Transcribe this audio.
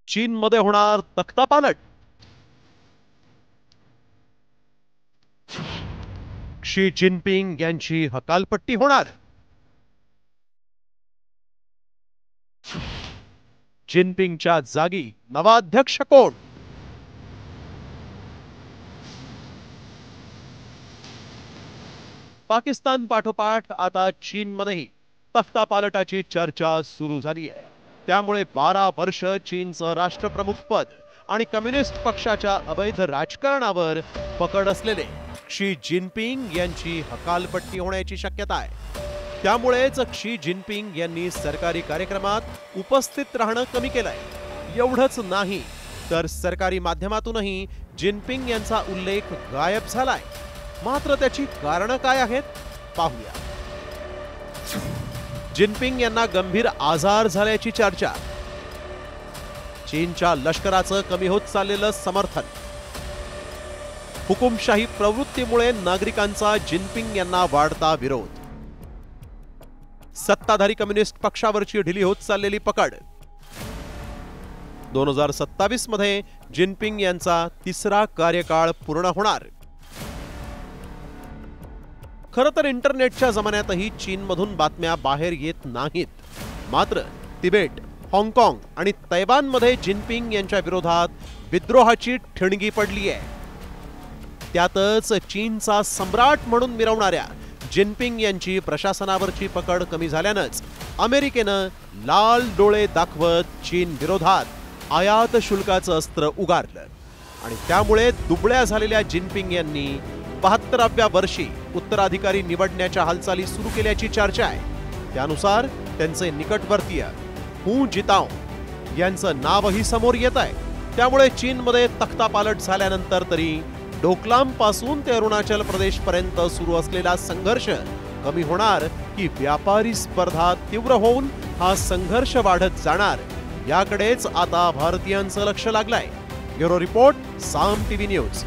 चीनमध्ये होणार तख्तापालट। Xi Jinping यांची हकालपट्टी होणार। जिनपिंगच्या जागी नवा अध्यक्ष कोण? पाकिस्तान पाठोपाठ आता चीनमध्येही तख्तापालटाची चर्चा सुरू झाली आहे। त्यामुळे 12 वर्ष चीनचं राष्ट्रप्रमुख पद आणि कम्युनिस्ट पक्षाच्या अवैध राजकारणावर पकड असलेले शी जिनपिंग यांची हकालपट्टी होण्याची शक्यता आहे। त्यामुळेच शी जिनपिंग यांनी सरकारी कार्यक्रमात उपस्थित राहणं कमी केलंय। एवढंच नाही तर सरकारी माध्यमातूनही जिनपिंग यांचा उल्लेख गायब झालाय। मात्र त्याची कारणं काय आहेत पाहूया। जिनपिंग यांना गंभीर आजार झाल्याची चर्चा। चीनच्या लष्कराचं कमी होत चाललेलं समर्थन। हुकुमशाही प्रवृत्तीमुळे नागरिकांचा जिनपिंग यांना वाढता विरोध। सत्ताधारी कम्युनिस्ट पक्षावरची ढिली होत चाललेली पकड। 2027 मध्ये जिनपिंग यांचा तिसरा कार्यकाळ पूर्ण होणार। खरं तर इंटरनेटच्या जमान्यातही चीनमधून बातम्या बाहेर येत नाहीत। मात्र तिबेट, हाँगकाँग आणि तैवानमध्ये जिनपिंग यांच्या विरोधात विद्रोहाची ठिणगी पडली आहे। त्यातच चीनचा सम्राट म्हणून मिरवणाऱ्या जिनपिंग यांची प्रशासनावरची पकड कमी झाल्यानंच अमेरिकेनं लाल डोळे दाखवत चीन विरोधात आयात शुल्काचं अस्त्र उगारलं आणि त्यामुळे दुबळ्या झालेल्या जिनपिंग यांनी 72व्या वर्षी उत्तराधिकारी निवडण्याच्या हालचाली सुरू केल्याची चर्चा आहे। त्यानुसार त्यांचे निकटवर्तीय हू जिताओ यांचं नावही समोर येत आहे। त्यामुळे चीनमध्ये तख्तापालट झाल्यानंतर तरी डोकलाम पासून ते अरुणाचल प्रदेश पर्यंत सुरू असलेला संघर्ष कमी होणार की व्यापारी स्पर्धा तीव्र होऊन हा संघर्ष वाढत जाणार याकडेच आता भारतीयांचं लक्ष लागलंय। ब्युरो रिपोर्ट, साम टीव्ही न्यूज।